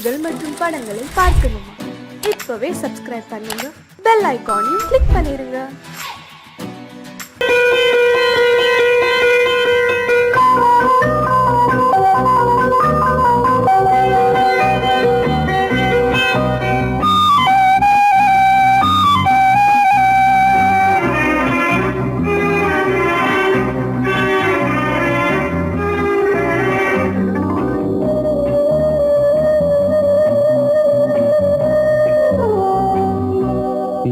பாடல்கள் மற்றும் படங்களை பார்க்கணுமா? இப்பவே சப்ஸ்கிரைப் பண்ணுங்க, பெல் ஐகானையும் கிளிக் பண்ணிருங்க.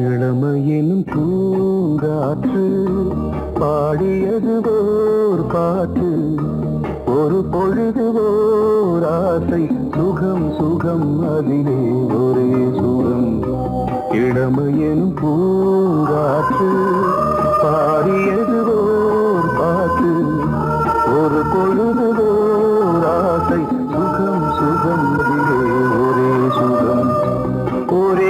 இளமையினும் பூங்காற்று பாடியது ஓர் பாட்டு, ஒரு பொழுது ஓர் ஆசை, சுகம் சுகம் அதிலே ஒரே சுகம். இளமையினும் பூங்காற்று பாடியது ஓர் பாட்டு, ஒரு பொழுது ஓர் ஆசை, சுகம் சுகம் அதிலே ஒரே சுகம். ஒரே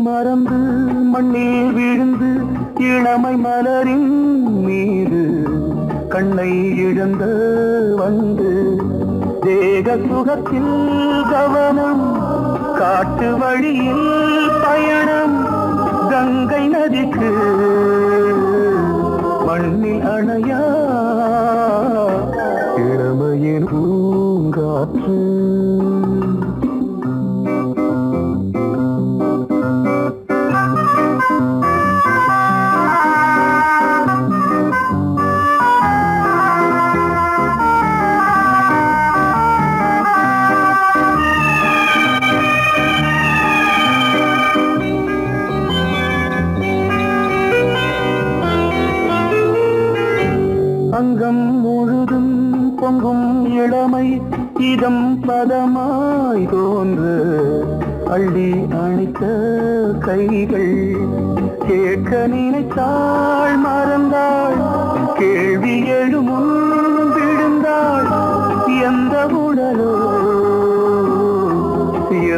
மறந்து மண்ணில் விழுந்து இளமை மலரின் மீது கண்ணை இழந்த வந்து தேக சுகத்தில் கவனம், காட்டு வழியில் பயணம், கங்கை நதிக்கு மண்ணில் அணையா இளமையின் பூங்காற்று. அங்கம் முழுதும் பொங்கும் இளமை இதம் பதமாய் தோன்று, அள்ளி அணைத்த கைகள் கேட்க நினைத்தாள் மறந்தாள், கேள்வி எழுமுன் விழுந்தாள். எந்த உடலோ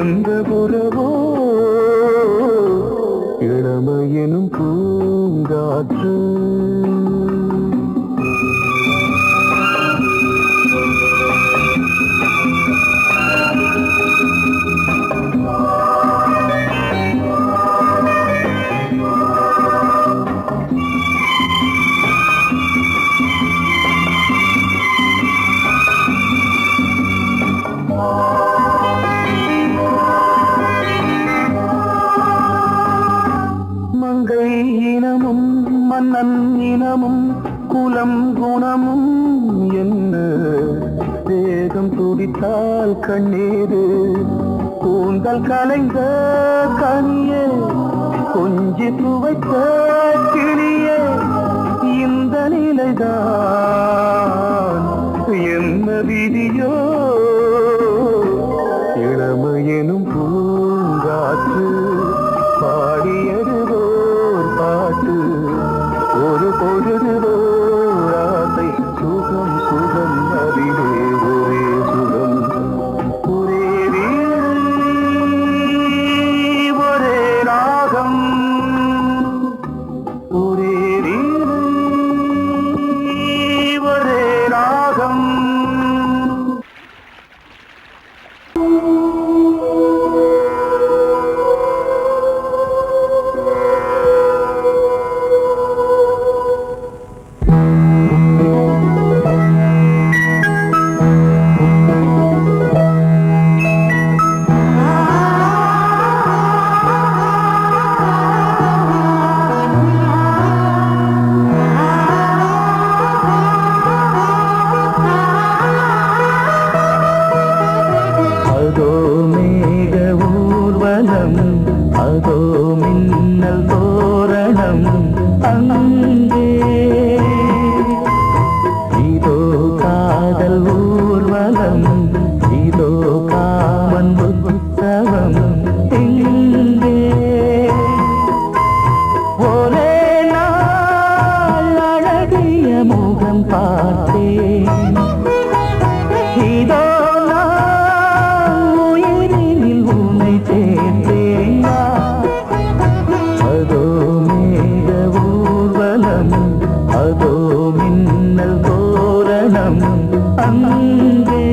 எந்த புறவோ இளமையெனும் பூங்காற்று. மங்கை இனமும் மன்னன் இனமும் குலம் குணமும் என்ன, தேகம் துடித்தால் கண்ணீரு, கூந்தல் கலைந்த கனியே, கொஞ்சி துவைத்த கிளியே, இந்த நிலைதான் என்ன விதியோ. இளமையெனும் பூங்காற்று பாடியது ஓர் பாட்டு, ஒரு பொழுது ஓர் ஆசை, சுகம் சுகம் அதிலே ஒரே சுகம். ஒரே வீணை ஒரே ராகம், ஒரே வீணை ஒரே ராகம். உற்சவம் இங்கே. ஒரே நாள் அழகிய முகம் பார்த்தேன். இதோ நான் உயிரினில் உன்னை சேர்த்தேன். அதோ மேக ஊர்வலம், அதோ மின்னல் தோரணம் அங்கே.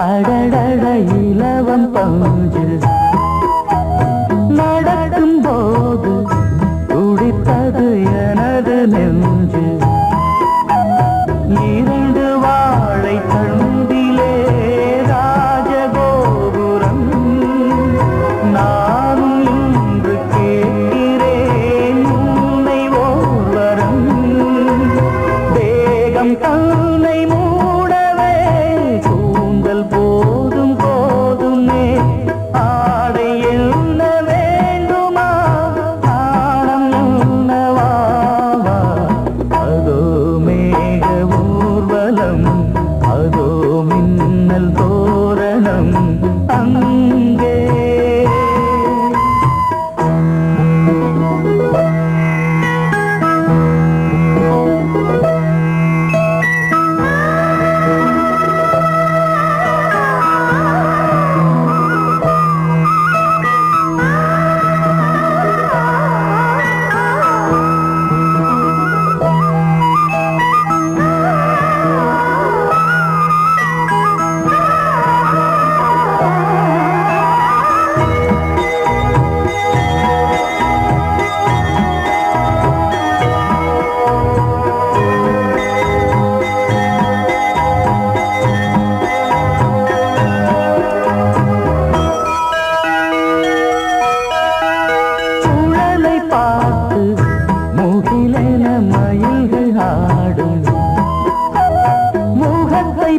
அடடட இலவம் பஞ்சு நடக்கும் போது துடித்தது எனது நெஞ்சு. இரண்டு வாழை தண்டிலே ராஜகோபுரம். நானும் இன்று கேட்கிறேன் உன்னை ஓர்வரம். தேகம் தன்னை மூடவே கூந்தல் போதும் போதுமே. ஆடை என்ன வேண்டுமா, நாணம் என்னவா? அதோ மேக ஊர்வலம், அதோ மின்னல் தோரணம் அங்கே.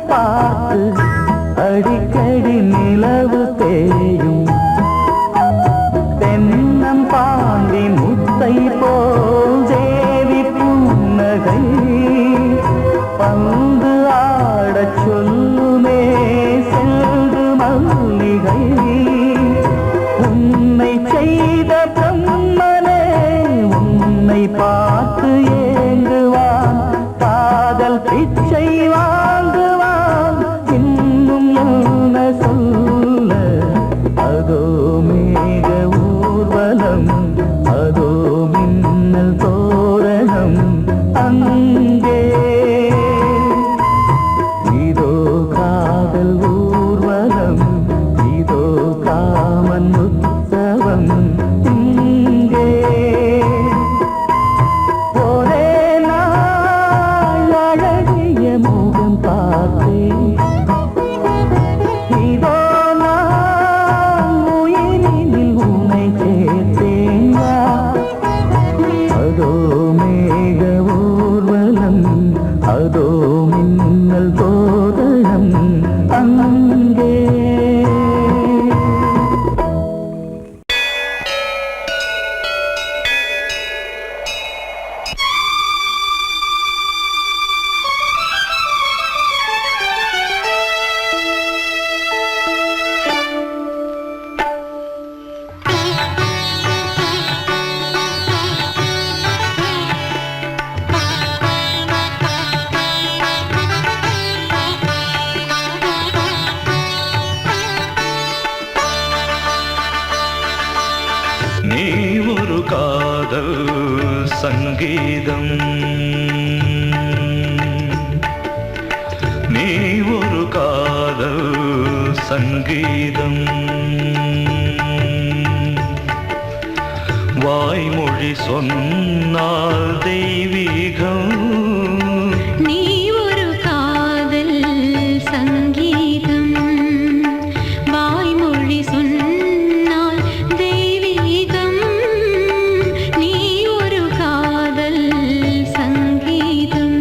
பார்த்து அடிக்கடி நிலவு தேயும். தென்னம் பாண்டி முத்தை போல் தேவி புன்னகை. பந்து ஆடச் சொல்லுமே செல்து மல்லிகை. உன்னை செய்த பிரம்மனே உன்னை பார்த்து ஏங்குவான். காதல் பிச்சை வாங்குவான். இன்னும் என்ன சொல்ல? அதோ மேக ஊர்வலம், அதோ மின்னல் தோரணம் அங்கே. இதோ காதல் ஊர்வலம், இதோ காமன் உற்சவம் இங்கே. ஒரே நாள் அழகிய முகம் பார்த்தேன். இதோ நான் உயிரினில் உன்னை சேர்த்தேன். அதோ மேக ஊர்வலம், அதோ மின்னல் தோரணம் அங்கே. நீ ஒரு காதல் சங்கீதம், நீ ஒரு காதல் சங்கீதம். வாய்மொழி சொன்னால் தெய்வீகம். நீ ஒரு காதல் சங்கீதம். வாய்மொழி சொன்னால் தெய்வீகம். நீ ஒரு காதல் சங்கீதம்.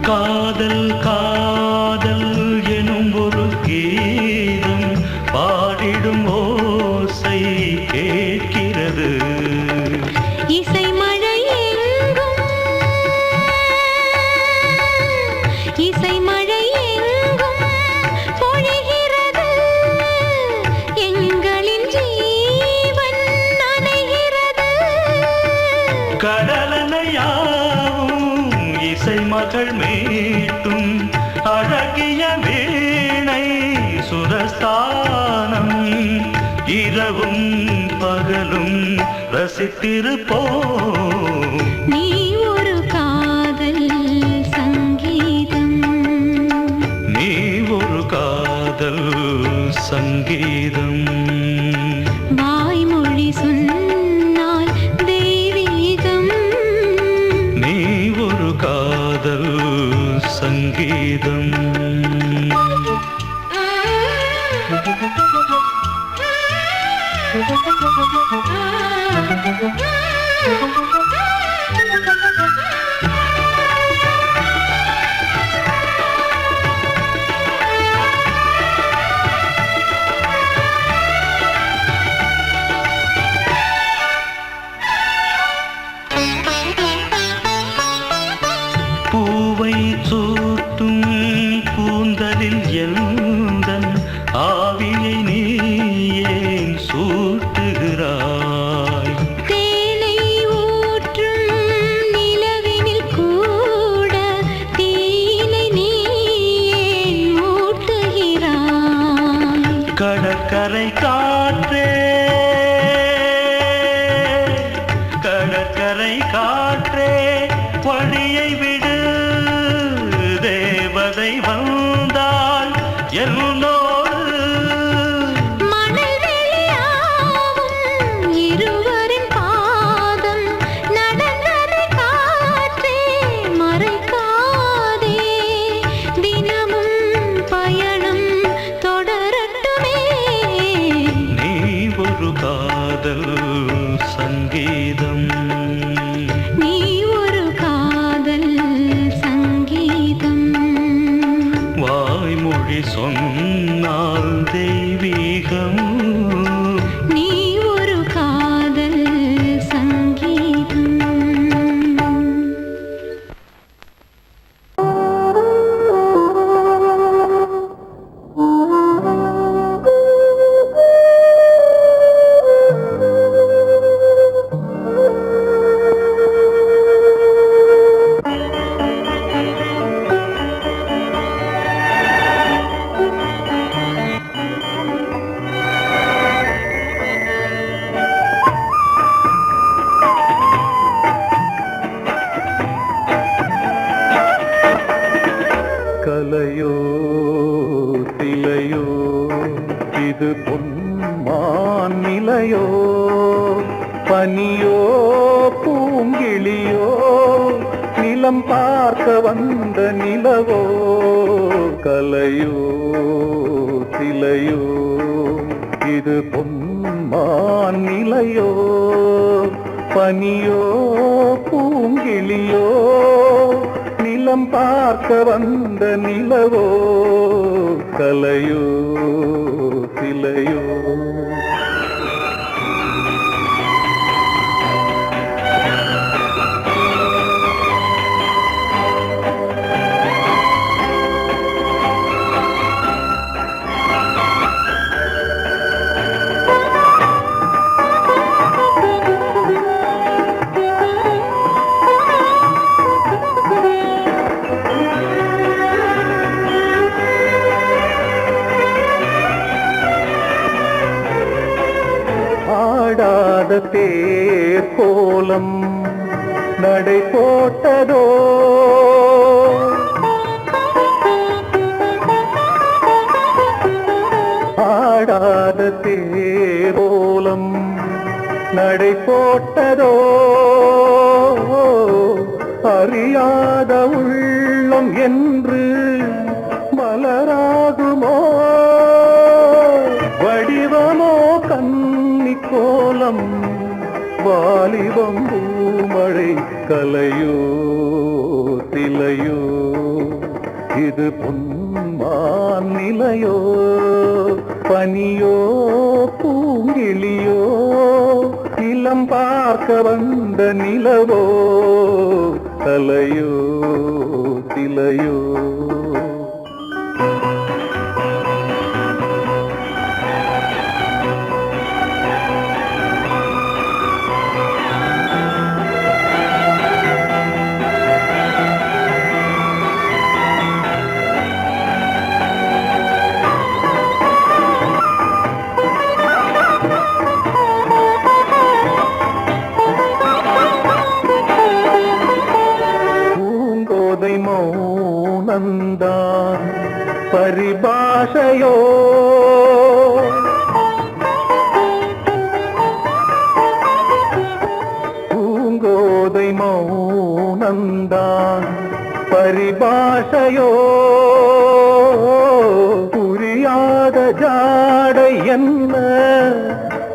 காதல் காதல் எனும் ஒரு கீதம் பாடிடும் ஓசை கேட்கிறது. இசை மழை எங்கும் இசை மழை எங்கும் பொழிகிறது. எங்களின் ஜீவன் நனைகிறது. கடலனையாவும் இசை மகள் மீட்டும் அழகிய வீணை சுரஸ்தானம். இரவும் பகலும் ரசித்திருப்போம். நீ ஒரு காதல் சங்கீதம். நீ ஒரு காதல் சங்கீதம். வாய்மொழி சொன்னால் தெய்வீகம். நீ ஒரு காதல் சங்கீதம். பூவை சூட்டும் கூந்தலில் எந்தன் ஆவியை நீ ஏன் சூட்டுகிறாய்? தேனை ஊற்றும் நிலவினில் கூட தீனை நீ ஏன் மூட்டுகிறாய்? கடற்கரை காற்றே கடற்கரை காற்றே வழியை விடு. தேவதை வந்தால் என்னோடு மணல் வெளியாகும் இருவரின் பாதம் நடந்ததை காற்றே மறைக்காதே. தினமும் பயணம் தொடரட்டுமே. நீ ஒரு காதல் சங்கீதம். நீ ஒரு காதல் சங்கீதம். வாய்மொழி சொன்னால் தெய்வீகம். நீ ஒரு காதல் சங்கீதம். கலையோ சிலையோ இது பொன்மான் நிலையோ, பனியோ பூங்கிளியோ, நிலம் பார்க்க வந்த நிலவோ. கலையோ சிலையோ இது பொன்மான் நிலையோ, பனியோ பூங்கிளியோ, நிலம் பார்க்க வந்த நிலவோ. கலையோ சிலையோ தேர் கோலம் நடை போட்டதோ ஆடாத தேரோலம் நடை போட்டதோ அறியாத உள்ளம் என்று மலராகுமோ வடிவமோ கன்னி கோலம் வாலிபம் பூமழை கலையோ திலையோ இது பொன்மான் நிலையோ பனியோ பூங்கிளியோ இளம் பார்க்க வந்த நிலவோ தலையோ திலையோ மௌனந்தான் பரிபாஷையோ பூங்கோதை மௌனந்தான் பரிபாஷையோ புரியாத ஜாடை என்ன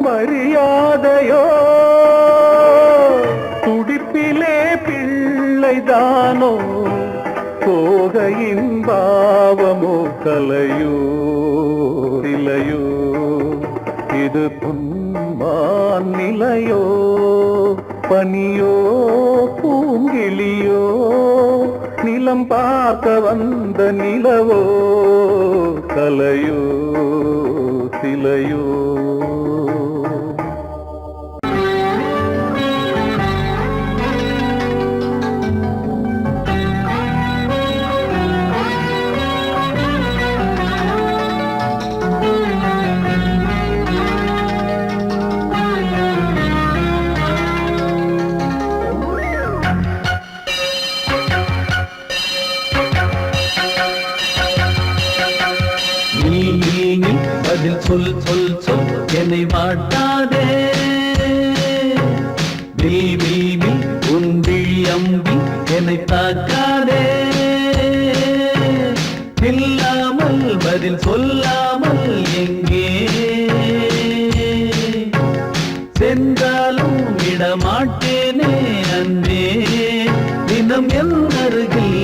மரியாதையோ துடிப்பிலே பிள்ளைதானோ சோகையின் பாவமோ கலையோ இலையோ இது பொன்மான் நிலையோ பனியோ பூங்கிளியோ நிலம் பார்க்க வந்த நிலவோ கலையோ சிலையோ பதில் சொல் சொல் சொல் என்னை வாட்டாதே வில் வில் வில் உன் விழி அம்பி என்னை தாக்காதே இல்லாமல் பதில் சொல்லாமல் எங்கே சென்றாலும் விடமாட்டேனே அன்பே தினம் என் அருகில்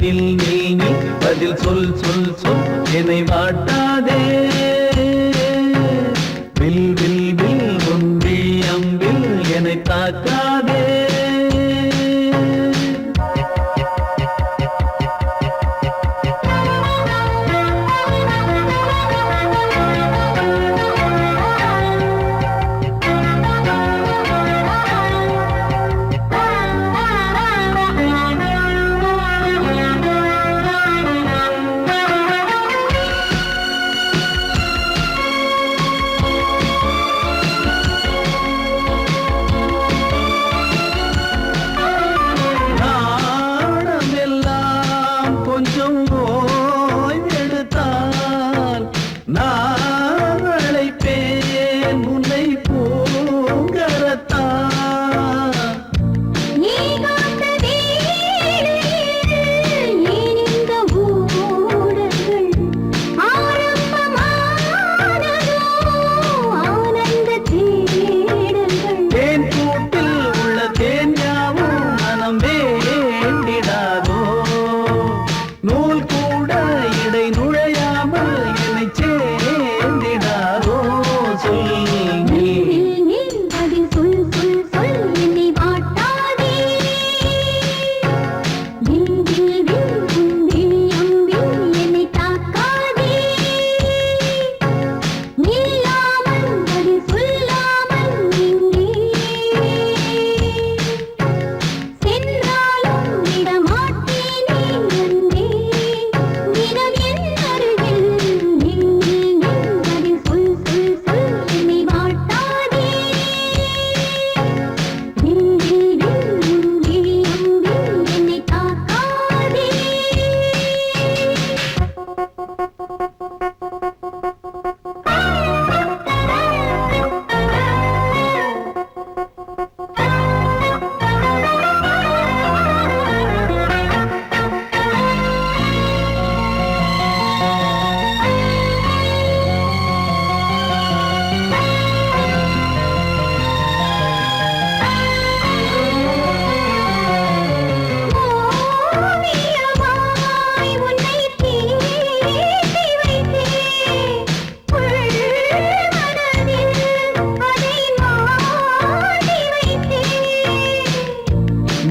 நில் நில் நில் பதில் சொல் சொல் சொல் என்னை வாட்டாதே வில் வில் வில் உன் விழி அம்பில் என்னை தாக்காதே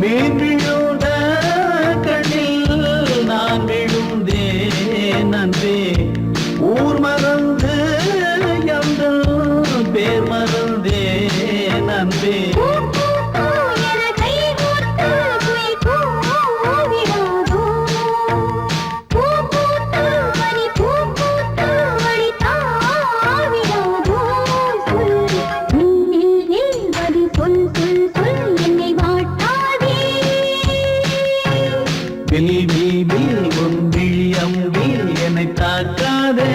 மீன் விழுந்த கண்ணில் நான் விழுந்தேன் அன்பே. ஊர் மறந்து எந்த பேர் மறந்தேன் அன்பே. வில் வில் வில் உன் விழி அம்பில் என்னை தாக்காதே.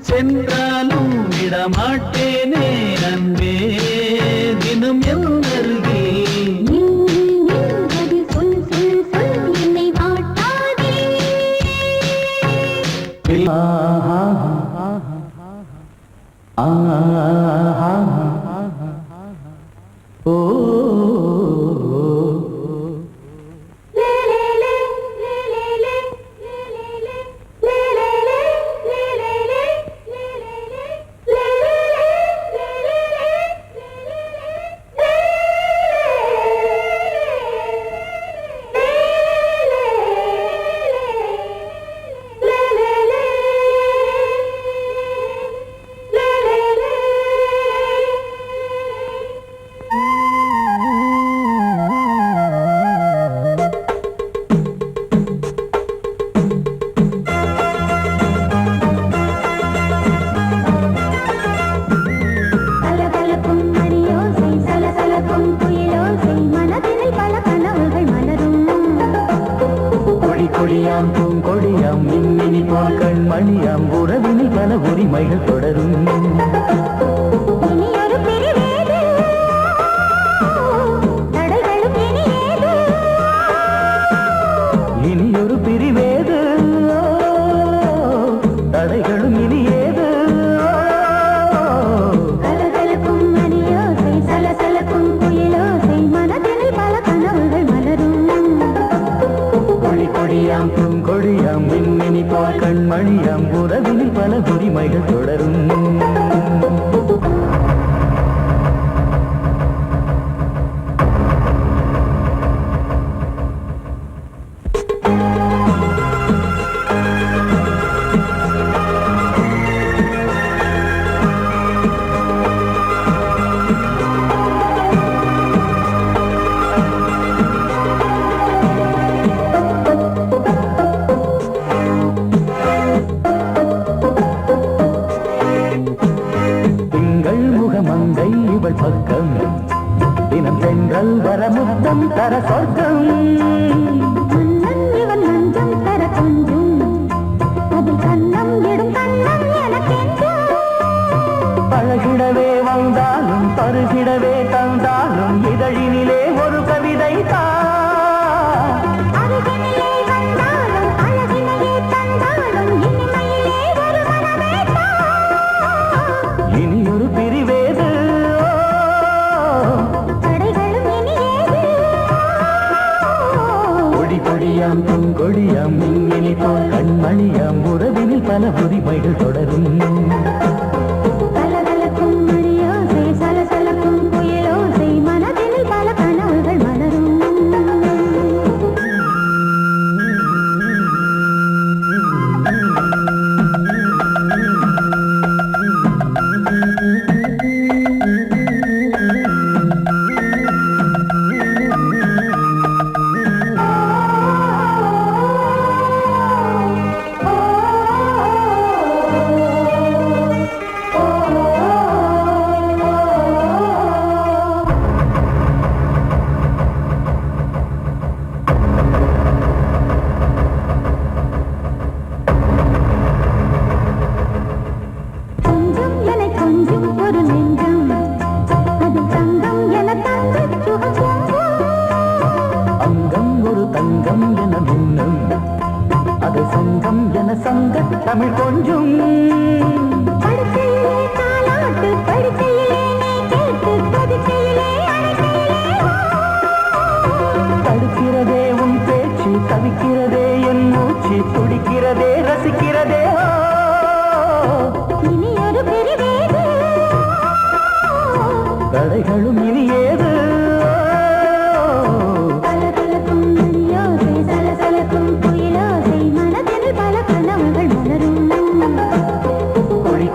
சென்றாலும் விடமாட்டேனே அன்பே தினம் என் அருகில். கொடியாம் பூங்கொடியாம் மின்மினி போல் கண்மணியாம் உறவினில் பல உரிமைகள் தொடரும். இனியொரு பிரிவேது தடைகளும் இனியேது. கலகலக்கும் மணியோசை சலசலக்கும் குயிலோசை மனதினில் பல கனவுகள் மலரும். கொடியாம் பூங்கொடியாம் மின்மினி போல் கண்மணியாம் உறவினில் பல உரிமைகள் தொடரும். மங்கை இவள் பக்கம் தினம் சென்றல் வர முத்தம் தர சொர்க்கம். இவன் மஞ்சம் தர கொஞ்சம் அதில் கண்ணம் இடும் கண்ணம் எனக்கென்றும். பழகிடவே வந்தாலும் பருகிடவே தந்தாலும் இதழினிலே ஒரு கவிதை அருகினிலே வந்தாலும் அழகினையே தந்தாலும் இனிமையிலே ஒரு மனமே இனியொரு பிரிவேது தடைகளும் இனியேது. கொடி கொடியாம் பூங்கொடியாம் மின்மினி போல் கண்மணியாம் உறவினில் பல உரிமைகள் தொடரும். கலகலக்கும் மணியோசை சலசலக்கும் குயிலோசை மனதினில் பல கனவுகள் மலரும்.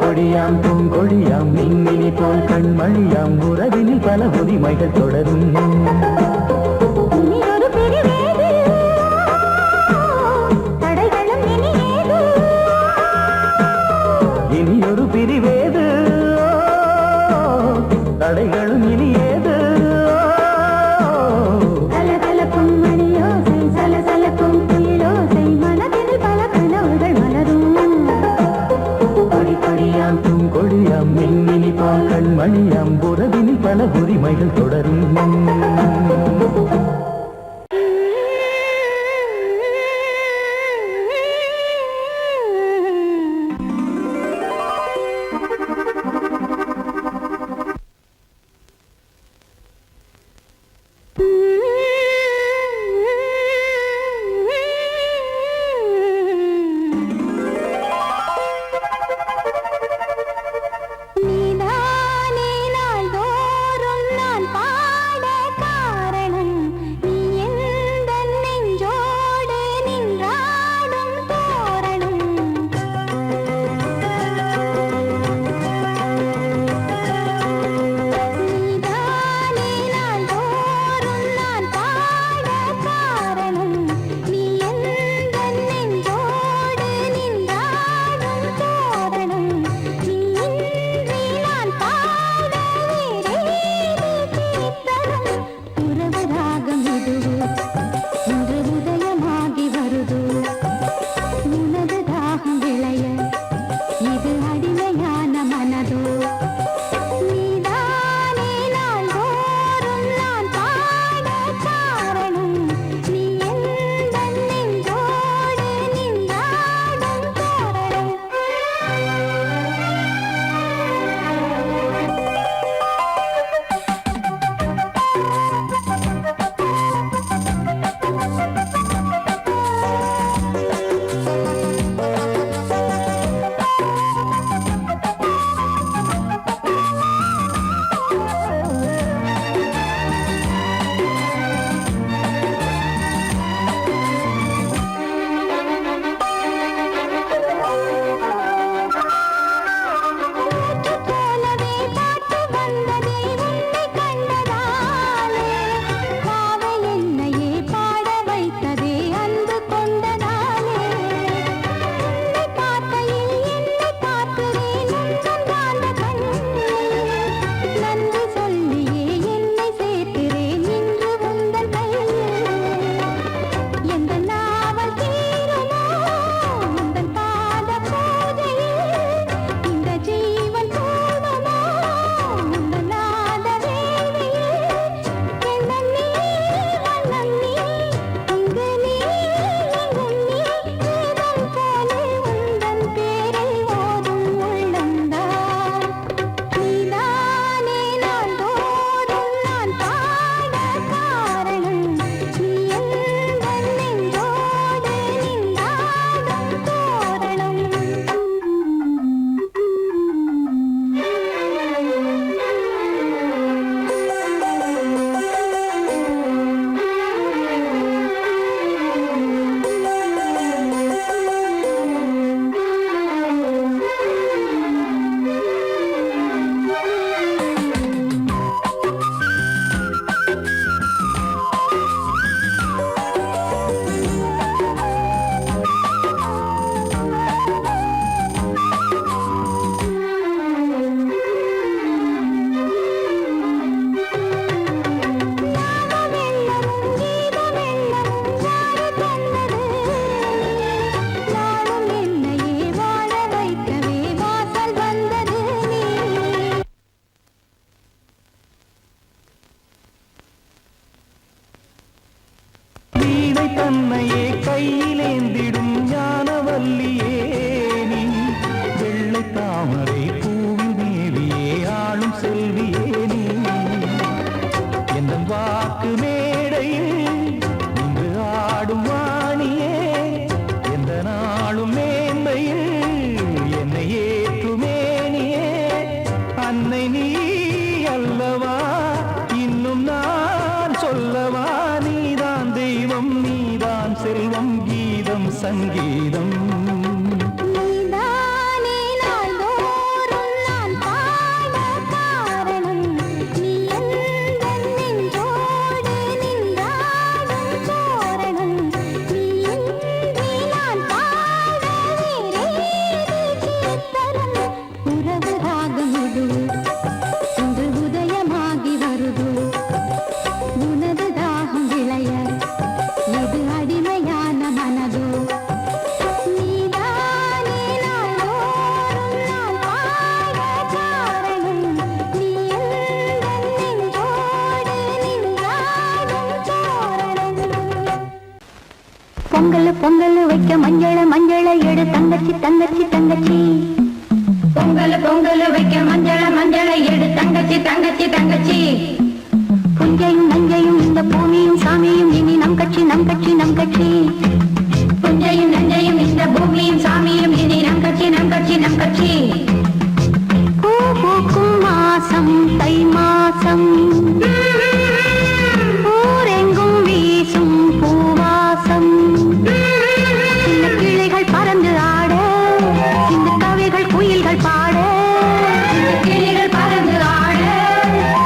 கொடியாம் பூங்கொடியாம் மின்மினி போல் கண்மணியாம் உறவினில் பல உரிமைகள் தொடரும் இனியொரு பிரிவேது தடைகளும் இனியேது இனியொரு பிரிவேது தடைகளும் இனியேது கலகலக்கும் மணியோசை சலசலக்கும் குயிலோசை மனதில் பல கனவுகள் மலரும் கொடி கொடியாம் பூங்கொடியாம் மின்மினி போல் கண்மணியாம் உறவினில் பல உரிமைகள் தொடரும் நீதானே நாள்தோறும் நான் பாட காரணம் வைக்க மஞ்சள மஞ்சள எடு தங்கச்சி தங்கச்சி தங்கச்சி. பொங்கல் பொங்கல் வைக்க மஞ்சள மஞ்சள எடு தங்கச்சி தங்கச்சி தங்கச்சி. புஞ்சையும் நஞ்சையும் இந்த பூமியும் சாமியும் இனி நம் கட்சி நம் கட்சி நம் கட்சி. புஞ்சையும் நஞ்சையும் இந்த பூமியும் சாமியும் இனி நம் கட்சி நம் கட்சி நம் கட்சி. பூ பூக்கும் மாசம் தை மாசம், ஊரெங்கும் வீசும் பூவாசம். சின்ன கிளைகள் பறந்து ஆட, சின்ன கவிகள் குயில்கள் பாட. சின்ன கிளைகள் பறந்து ஆட,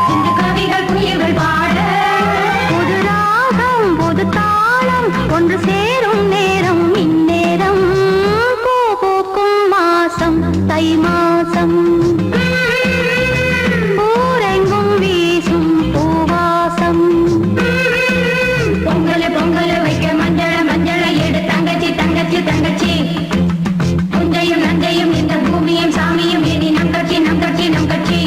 சின்ன கவிகள் குயில்கள் பாட. புது ராகம் புது தாளம் ஒன்று சேரும் நேரம் இந்நேரம். பூ பூக்கும் மாசம் தை மாசம், ஊரெங்கும் வீசும் பூவாசம். பொங்கல் பொங்கல் வைக்க மஞ்சள மஞ்சள எடு தங்கச்சி தங்கச்சி தங்கச்சி. புஞ்சையும் நஞ்சையும் இந்த பூமியும் சாமியும் இனி நம் கட்சி நம் கட்சி நம் கட்சி.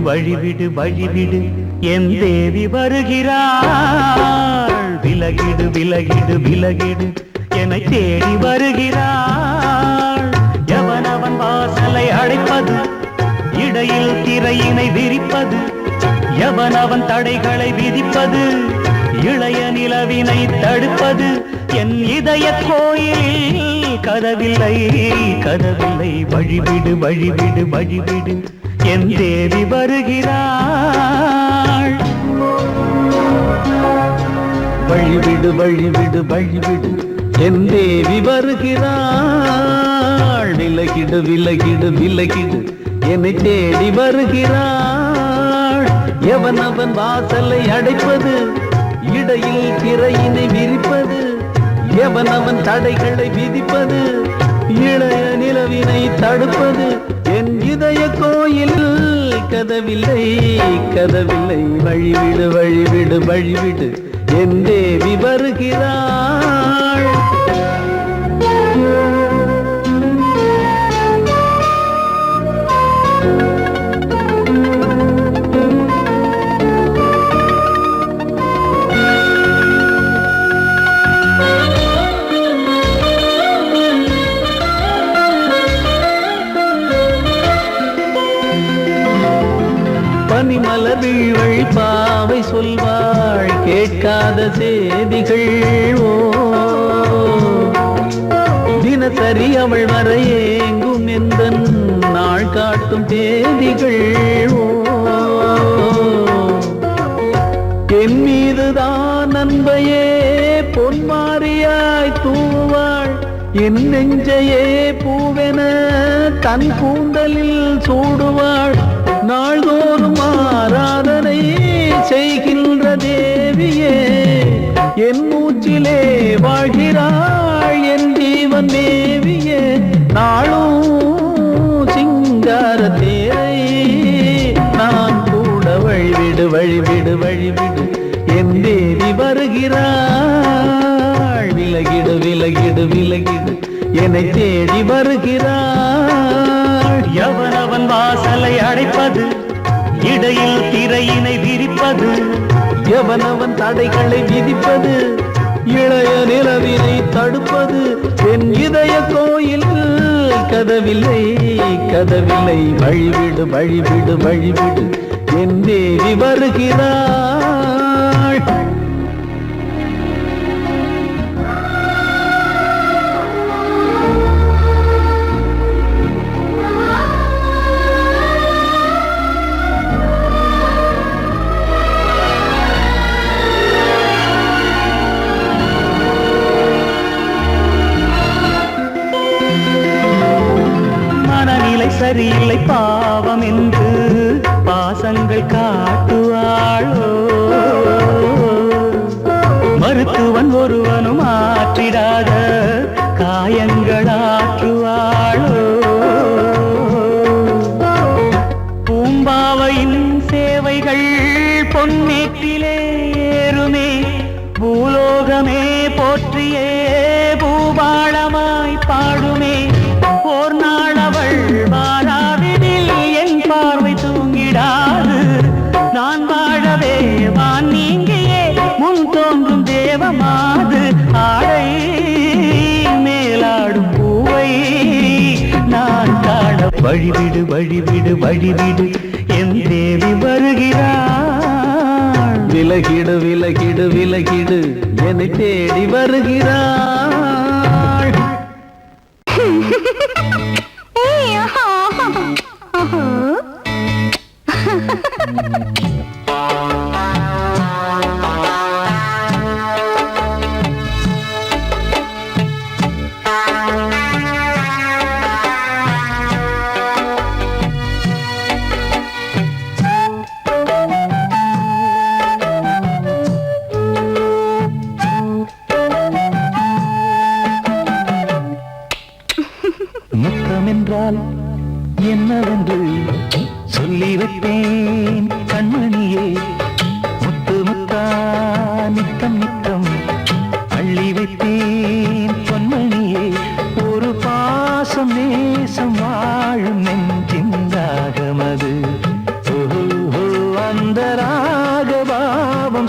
வழிவிடு வழிவிடு என் தேவி வருகிறாள். விலகிடு விலகிடு விலகிடு என்னை தேடி வருகிறாள். எவனவன் வாசலை அடைப்பது, இடையில் திரையினை விரிப்பது, எவனவன் தடைகளை விதிப்பது, இளைய நிலவினை தடுப்பது, என் இதய கோயிலில் கதவில்லை கதவில்லை. வழிவிடு வழிவிடு வழிவிடு என் தேவி வருகிறாள். வழிவிடு வழிவிடு வழிவிடு என் தேவி வருகிறாள். விலகிடு விலகிடு விலகிடு என்னை தேடி வருகிறாள். எவனவன் வாசலை அடைப்பது, இடையில் திரையினை விரிப்பது, எவனவன் தடைகளை விதிப்பது, இளைய நிலவினை தடுப்பது, என் இதய கோயில் கதவில்லை கதவில்லை. வழிவிடு வழிவிடு வழிவிடு என் தேவி வருகிறாள். பனிமலர் வீழ்வழி பாவை சொல்வாள் கேட்காத செய்திகள். ஓ தினசரி அவள் வர ஏங்கும் எந்த நாள் காட்டும் தேதிகள். ஓ என் மீதுதான் அன்பையே பொன்மாரியாய் தூவாள். என் நெஞ்சையே பூவென தன் கூந்தலில் சூடுவாள். நாள்தோறும் ஆராதனை செய்கின்ற தேவியே, என் மூச்சிலே வாழ்கிறாள் என் ஜீவன் தேவியே. நாளும் சிங்கார தேரை நான் கூட வழிவிடு வழிவிடு வழிவிடு என் தேவி வருகிறாள். விலகிடு விலகிடு விலகிடு என்னை தேடி வருகிறாள். எவனவன் வாசலை அடைப்பது, இடையில் திரையினை விரிப்பது, எவனவன் தடைகளை விதிப்பது, இளைய நிலவினை தடுப்பது, என் இதய கோயில் கதவில்லை கதவில்லை. வழிவிடு வழிவிடு வழிவிடு என் தேவி வருகிறாள். சரியில்லை பாவம் என்று பாசங்கள் காட்டுவாளோ. மருத்துவன் ஒருவனும் ஆற்றிடாத காயங்களாற்றுவாளோ. பூம்பாவையின் சேவைகள் பொன்னேற்றிலே ஏறுமே, பூலோகமே போற்றியே பூபாளமாய் பாடுமே. ஓர் நாள் அவள் வாராவிடில் என் பார்வை தூங்கிடாது. நான் வாழவே வான் நீங்கியே முன் தோன்றும் தேவமாது. ஆடை மேலாடும் பூவை நான் காண வழிவிடு வழிவிடு வழிவிடு என் தேவி வருகிறாள். விலகிடு விலகிடு விலகிடு என்னை தேடி வருகிறாள். முத்தமென்றால் என்னவென்று சொல்லி வைப்பேன் கண்மணியே. முத்து முத்தா நித்தம் நித்தம் அள்ளி வைப்பேன் பொன்மணியே. ஒரு பாசம் நேசம் வாழும் நெஞ்சின் ராகமது. ஓ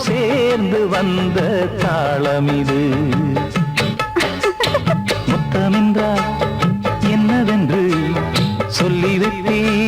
சேர்ந்து வந்த தாளம் இது. முத்தமென்றால் என்னவென்று சொல்லி வைத்தேன்